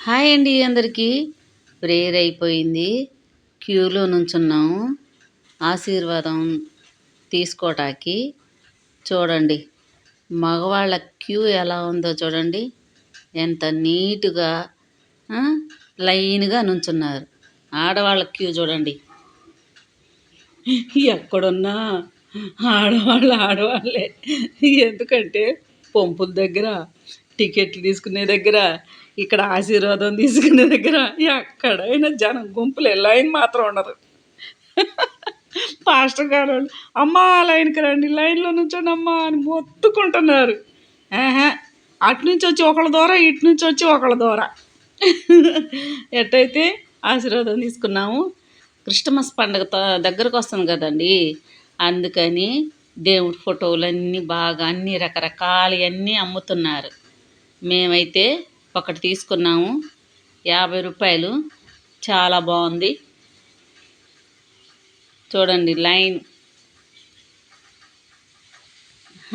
Hi అండి అందరికీ. Prayer అయిపోయింది. క్యూలో నుంచున్నాము ఆశీర్వాదం తీసుకోవటానికి. చూడండి మగవాళ్ళ క్యూ ఎలా ఉందో చూడండి, ఎంత నీట్గా లైన్గా నుంచున్నారు. ఆడవాళ్ళ క్యూ చూడండి, ఎక్కడున్నా ఆడవాళ్ళే. ఎందుకంటే పంపుల దగ్గర, టికెట్లు తీసుకునే దగ్గర, ఇక్కడ ఆశీర్వాదం తీసుకునే దగ్గర ఎక్కడైనా జనం గుంపులే, లైన్ మాత్రం ఉండదు. పాస్టర్ గారు వాళ్ళు అమ్మా లైన్కి రండి, లైన్లో నుంచోండి అమ్మా అని మొత్తుకుంటున్నారు. అటు నుంచి వచ్చి ఒకళ్ళ ద్వారా, ఇటు నుంచి వచ్చి ఒకళ్ళ ద్వారా ఎట్టయితే ఆశీర్వాదం తీసుకున్నాము. క్రిస్టమస్ పండుగ దగ్గరకు వస్తుంది కదండి, అందుకని దేవుడి ఫోటోలన్నీ బాగా అన్ని రకరకాలవన్నీ అమ్ముతున్నారు. మేమైతే ఒకటి తీసుకున్నాము, 50 రూపాయలు. చాలా బాగుంది. చూడండి లైన్,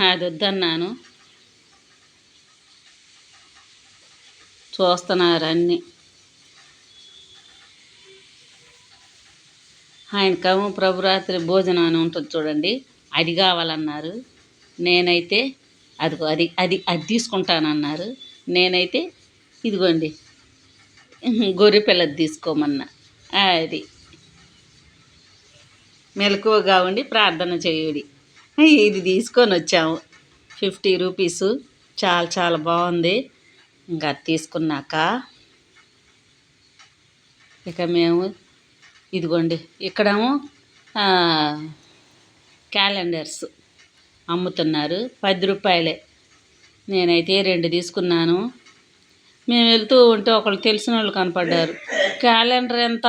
అది వద్దన్నాను, చూస్తున్నారు అన్నీ. ఆయనకేమో ప్రభురాత్రి భోజనం అని ఉంటుంది చూడండి, అది కావాలన్నారు. నేనైతే అది అది అది తీసుకుంటానన్నారు. నేనైతే ఇదిగోండి గొర్రె పిల్లది తీసుకోమన్నా. అది మెలకువగా ఉండి ప్రార్థన చేయుడి. ఇది తీసుకొని వచ్చాము, 50 రూపీసు. చాలా చాలా బాగుంది. ఇంకా అది తీసుకున్నాక ఇక మేము ఇదిగోండి ఇక్కడేమో క్యాలెండర్స్ అమ్ముతున్నారు, 10 రూపాయలే. నేనైతే 2 తీసుకున్నాను. మేము వెళ్తూ ఉంటే ఒకళ్ళు తెలిసిన వాళ్ళు కనపడ్డారు. క్యాలెండర్ ఎంత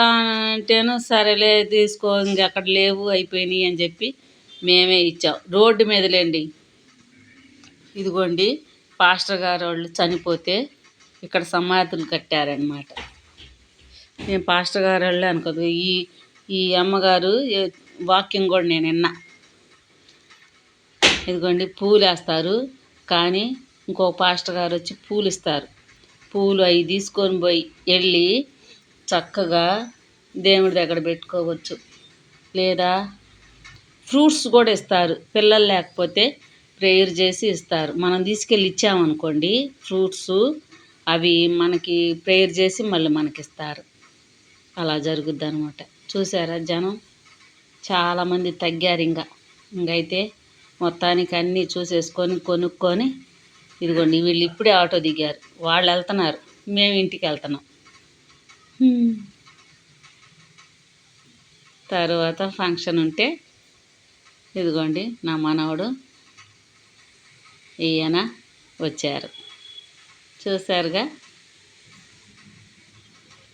అంటేను సరేలే తీసుకో, ఇంకెక్కడ లేవు అయిపోయినాయి అని చెప్పి మేమే ఇచ్చాం. రోడ్డు మీదలేండి. ఇదిగోండి పాస్టర్ గారు వాళ్ళు చనిపోతే ఇక్కడ సమాధులు కట్టారనమాట. నేను పాస్టర్ గారు వాళ్ళే అనుకోదు, ఈ అమ్మగారు వాక్యం కూడా నేను విన్నా. ఇదిగోండి పూలు వేస్తారు, కానీ ఇంకో పాస్టర్ గారు వచ్చి పూలు ఇస్తారు. పూలు అవి తీసుకొని పోయి వెళ్ళి చక్కగా దేవుడి దగ్గర పెట్టుకోవచ్చు. లేదా ఫ్రూట్స్ కూడా ఇస్తారు, పిల్లలు లేకపోతే ప్రేయర్ చేసి ఇస్తారు. మనం తీసుకెళ్ళి ఇచ్చామనుకోండి ఫ్రూట్స్, అవి మనకి ప్రేయర్ చేసి మళ్ళీ మనకిస్తారు. అలా జరుగుద్ది అనమాట. చూసారా జనం చాలామంది తగ్గారు. ఇంకైతే మొత్తానికి అన్నీ చూసేసుకొని కొనుక్కొని ఇదిగోండి వీళ్ళు ఇప్పుడే ఆటో దిగారు. వాళ్ళు వెళ్తున్నారు, మేము ఇంటికి వెళ్తున్నాం. తర్వాత ఫంక్షన్ ఉంటే ఇదిగోండి నా మనవడు ఈయన వచ్చారు. చూసారుగా,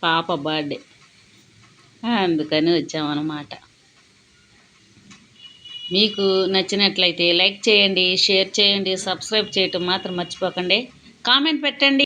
పాప బర్త్డే, అందుకని వచ్చామన్నమాట. మీకు నచ్చినట్లయితే లైక్ చేయండి, షేర్ చేయండి, సబ్స్క్రైబ్ చేయటం మాత్రం మర్చిపోకండి. కామెంట్ పెట్టండి.